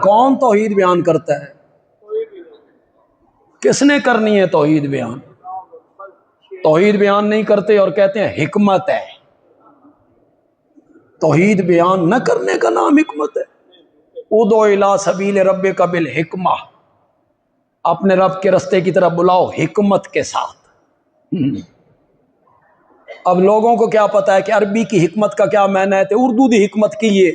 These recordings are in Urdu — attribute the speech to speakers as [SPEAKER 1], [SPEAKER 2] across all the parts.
[SPEAKER 1] کون توحید بیان کرتا ہے؟ کس نے کرنی ہے توحید بیان؟ توحید بیان نہیں کرتے اور کہتے ہیں حکمت ہے۔ توحید بیان نہ کرنے کا نام حکمت ہے؟ ادعو الی سبیل ربک بالحکمہ، اپنے رب کے رستے کی طرف بلاؤ حکمت کے ساتھ۔ اب لوگوں کو کیا پتا ہے کہ عربی کی حکمت کا کیا معنی ہے؟ تو اردو دی حکمت کی یہ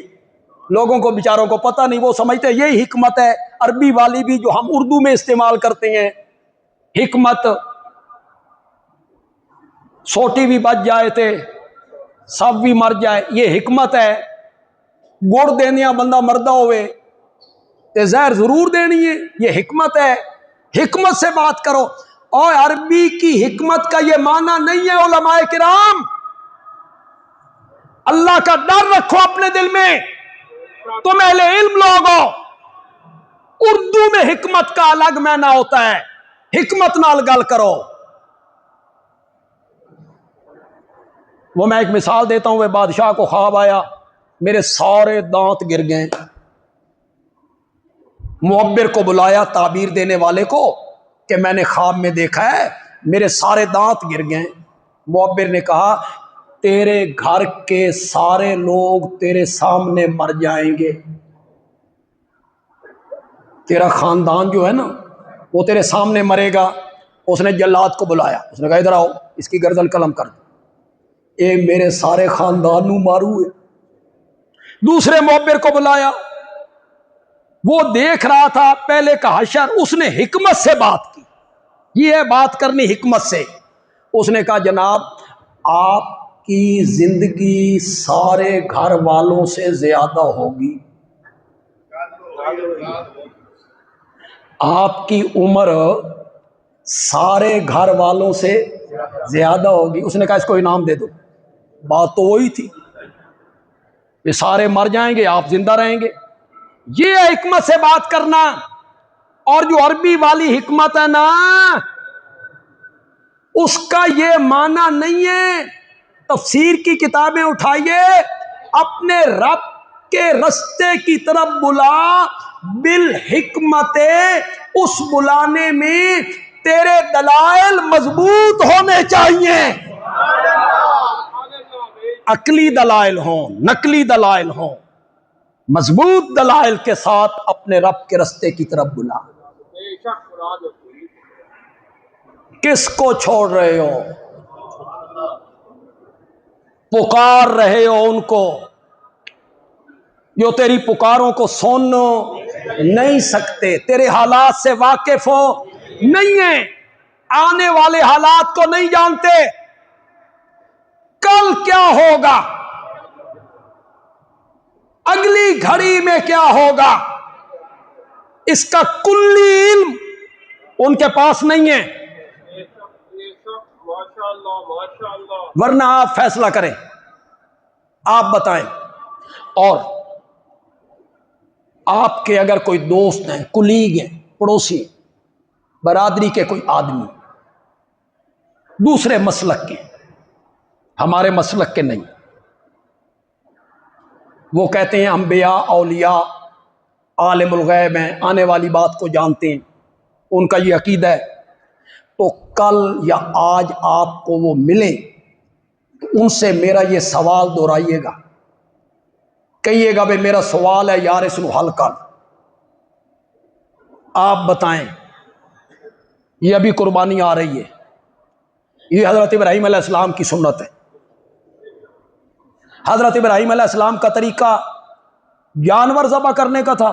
[SPEAKER 1] لوگوں کو بیچاروں کو پتہ نہیں، وہ سمجھتے ہیں یہی حکمت ہے عربی والی بھی جو ہم اردو میں استعمال کرتے ہیں۔ حکمت سوٹی بھی بچ جائے تھے سب بھی مر جائے، یہ حکمت ہے۔ گڑ دینیا بندہ مردہ ہوئے تے زہر ضرور دینی ہے، یہ حکمت ہے۔ حکمت سے بات کرو۔ اور عربی کی حکمت کا یہ معنی نہیں ہے علماء کرام، اللہ کا ڈر رکھو اپنے دل میں، تم اہل علم لوگ ہو۔ اردو میں حکمت کا الگ معنی ہوتا ہے، حکمت نال گل کرو۔ وہ میں ایک مثال دیتا ہوں، وہ بادشاہ کو خواب آیا میرے سارے دانت گر گئے۔ معبر کو بلایا، تعبیر دینے والے کو، کہ میں نے خواب میں دیکھا ہے میرے سارے دانت گر گئے۔ معبر نے کہا تیرے گھر کے سارے لوگ تیرے سامنے مر جائیں گے، تیرا خاندان جو ہے نا وہ تیرے سامنے مرے گا۔ اس نے جلاد کو بلایا، اس نے کہا ادھر آؤ، اس کی گردن قلم کر دو، اے میرے سارے خاندان نو مارو ہے۔ دوسرے معبر کو بلایا، وہ دیکھ رہا تھا پہلے کا حشر، اس نے حکمت سے بات کی، یہ ہے بات کرنی حکمت سے۔ اس نے کہا جناب آپ کی زندگی سارے گھر والوں سے زیادہ ہوگی، آپ کی عمر سارے گھر والوں سے زیادہ ہوگی۔ اس نے کہا اس کو انعام دے دو۔ بات تو وہی تھی، یہ سارے مر جائیں گے آپ زندہ رہیں گے، یہ ہے حکمت سے بات کرنا۔ اور جو عربی والی حکمت ہے نا اس کا یہ معنی نہیں ہے۔ تفسیر کی کتابیں اٹھائیے، اپنے رب کے رستے کی طرف بلا بالحکمت، اس بلانے میں تیرے دلائل مضبوط ہونے چاہیے، عقلی دلائل ہوں، نقلی دلائل ہوں، مضبوط دلائل کے ساتھ اپنے رب کے رستے کی طرف بلا۔ کس کو چھوڑ رہے ہو؟ پکار رہے ہو ان کو جو تیری پکاروں کو سن نہیں سکتے، تیرے حالات سے واقف ہو نہیں ہیں، آنے والے حالات کو نہیں جانتے، کل کیا ہوگا، اگلی گھڑی میں کیا ہوگا، اس کا کلی علم ان کے پاس نہیں ہے۔ ورنہ آپ فیصلہ کریں، آپ بتائیں۔ اور آپ کے اگر کوئی دوست ہیں، کلیگ ہیں، پڑوسی، برادری کے کوئی آدمی دوسرے مسلک کے، ہمارے مسلک کے نہیں، وہ کہتے ہیں انبیاء اولیاء عالم الغیب ہیں، آنے والی بات کو جانتے ہیں، ان کا یہ عقیدہ ہے، تو کل یا آج آپ کو وہ ملیں تو ان سے میرا یہ سوال دہرائیے گا، کہیے گا بھئی میرا سوال ہے یار اس نو حل کر۔ آپ بتائیں، یہ ابھی قربانی آ رہی ہے، یہ حضرت ابراہیم علیہ السلام کی سنت ہے۔ حضرت ابراہیم علیہ السلام کا طریقہ جانور ذبح کرنے کا تھا،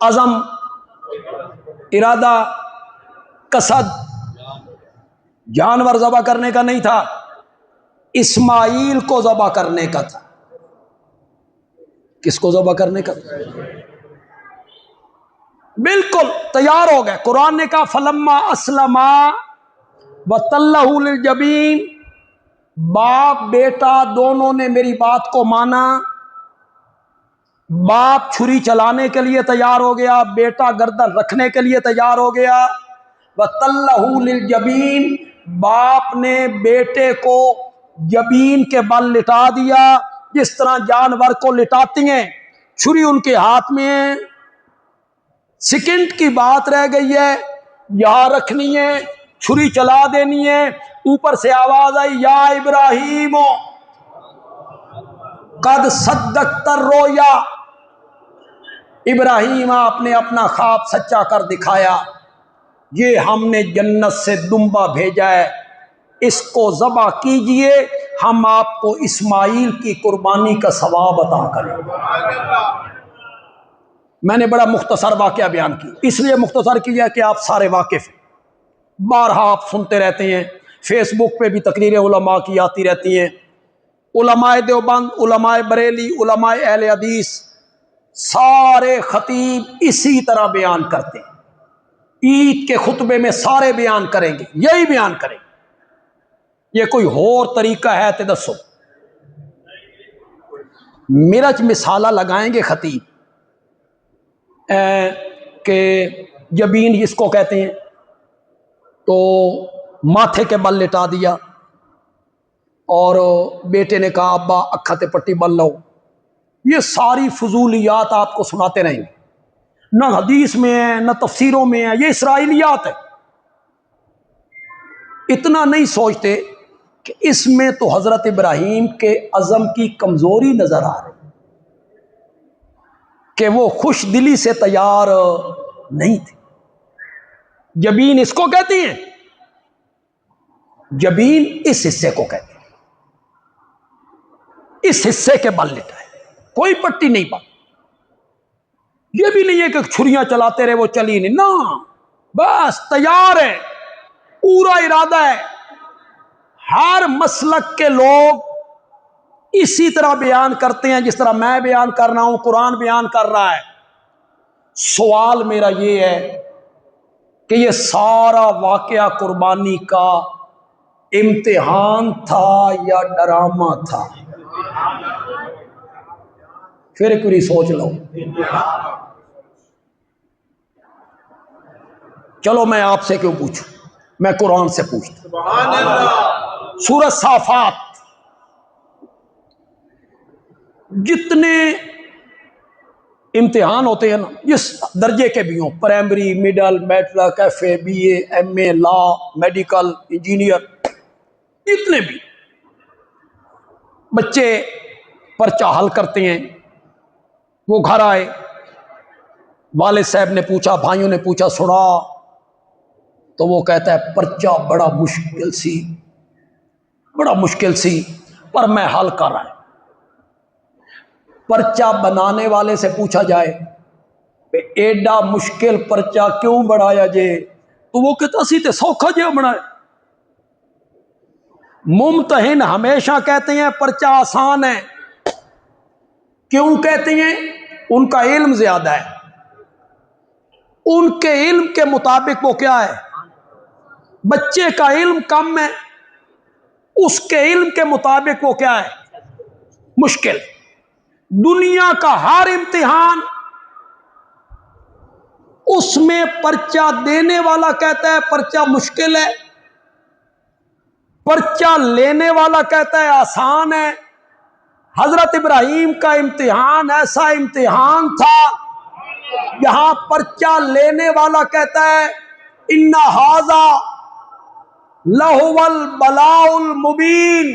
[SPEAKER 1] عزم، ارادہ، قصد جانور ذبح کرنے کا نہیں تھا، اسماعیل کو ذبح کرنے کا تھا۔ کس کو ذبح کرنے کا تھا؟ بالکل تیار ہو گئے۔ قرآن نے کہا فلما اسلما وتلہ للجبین، باپ بیٹا دونوں نے میری بات کو مانا، باپ چھری چلانے کے لیے تیار ہو گیا، بیٹا گردن رکھنے کے لیے تیار ہو گیا۔ وتلہ للجبین، باپ نے بیٹے کو جبین کے بل لٹا دیا، جس طرح جانور کو لٹاتی ہیں چھری ان کے ہاتھ میں ہے، سیکنڈ کی بات رہ گئی ہے، یہاں رکھنی ہے، چھری چلا دینی ہے، اوپر سے آواز آئی یا ابراہیم قد صدقت الرؤیا، ابراہیم آپ نے اپنا خواب سچا کر دکھایا، یہ ہم نے جنت سے دمبا بھیجا ہے، اس کو ذبح کیجئے، ہم آپ کو اسماعیل کی قربانی کا ثواب عطا کریں۔ میں نے بڑا مختصر واقعہ بیان کیا، اس لیے مختصر کیا کہ آپ سارے واقف ہیں، بارہا آپ سنتے رہتے ہیں، فیس بک پہ بھی تقریریں علماء کی آتی رہتی ہیں، علماء دیوبند، علماء بریلی، علماء اہل حدیث، سارے خطیب اسی طرح بیان کرتے ہیں، عید کے خطبے میں سارے بیان کریں گے، یہی بیان کریں گے، یہ کوئی اور طریقہ ہے تو دسو؟ مرچ مثالہ لگائیں گے خطیب کہ جبین اس کو کہتے ہیں، تو ماتھے کے بل لٹا دیا اور بیٹے نے کہا ابا اکھا تے پٹی بل لو، یہ ساری فضولیات آپ کو سناتے رہیں گے، نہ حدیث میں ہے نہ تفسیروں میں ہے، یہ اسرائیلیات ہے۔ اتنا نہیں سوچتے کہ اس میں تو حضرت ابراہیم کے عزم کی کمزوری نظر آ رہی کہ وہ خوش دلی سے تیار نہیں تھے۔ جبین اس کو کہتی ہیں، جبین اس حصے کو کہتے ہیں، اس حصے کے بل لٹائے، کوئی پٹی نہیں بات، یہ بھی نہیں ہے کہ چھریاں چلاتے رہے وہ چلی نہیں، نہ بس تیار ہے، پورا ارادہ ہے۔ ہر مسلک کے لوگ اسی طرح بیان کرتے ہیں جس طرح میں بیان کر رہا ہوں، قرآن بیان کر رہا ہے۔ سوال میرا یہ ہے کہ یہ سارا واقعہ قربانی کا امتحان تھا یا ڈرامہ تھا؟ پھر ایک باری سوچ لو۔ چلو میں آپ سے کیوں پوچھوں، میں قرآن سے پوچھتا ہوں۔ سورۃ صافات، جتنے امتحان ہوتے ہیں نا، اس درجے کے بھی ہوں، primary, middle, matric, F A, B A, M A, law, medical, engineer, جتنے بھی بچے پرچہ حل کرتے ہیں، وہ گھر آئے، والد صاحب نے پوچھا، بھائیوں نے پوچھا، سنا؟ تو وہ کہتا ہے پرچہ بڑا مشکل سی پر میں حل کر رہا ہوں۔ پرچہ بنانے والے سے پوچھا جائے کہ ایڈا مشکل پرچہ کیوں بنایا جے، تو وہ کہتا اسی تے سوکھا جے بنائے۔ ممتحن ہمیشہ کہتے ہیں پرچہ آسان ہے، کیوں کہتے ہیں؟ ان کا علم زیادہ ہے، ان کے علم کے مطابق وہ کیا ہے؟ بچے کا علم کم ہے، اس کے علم کے مطابق وہ کیا ہے؟ مشکل۔ دنیا کا ہر امتحان اس میں پرچہ دینے والا کہتا ہے پرچہ مشکل ہے، پرچہ لینے والا کہتا ہے آسان ہے۔ حضرت ابراہیم کا امتحان ایسا امتحان تھا، یہاں پرچہ لینے والا کہتا ہے ان ھذا لہو البلاء المبین،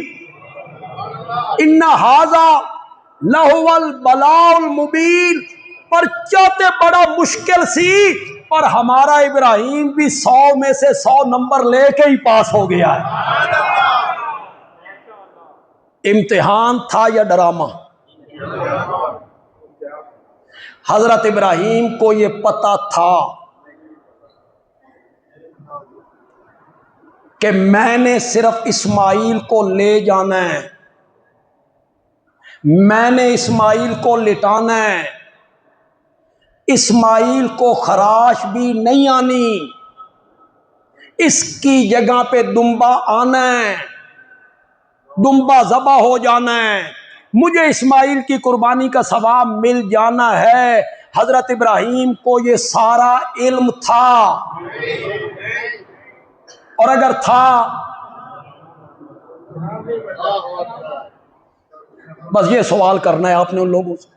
[SPEAKER 1] ان ھذا لہو البلاء المبین، پرچہ تے بڑا مشکل سی پر ہمارا ابراہیم بھی 100 میں سے 100 نمبر لے کے ہی پاس ہو گیا ہے۔ امتحان تھا یا ڈرامہ؟ حضرت ابراہیم کو یہ پتا تھا کہ میں نے صرف اسماعیل کو لے جانا ہے، میں نے اسماعیل کو لٹانا ہے، اسماعیل کو خراش بھی نہیں آنی، اس کی جگہ پہ دمبا آنا ہے، دمبا ذبح ہو جانا ہے، مجھے اسماعیل کی قربانی کا ثواب مل جانا ہے۔ حضرت ابراہیم کو یہ سارا علم تھا، اور اگر تھا بس یہ سوال کرنا ہے آپ نے ان لوگوں سے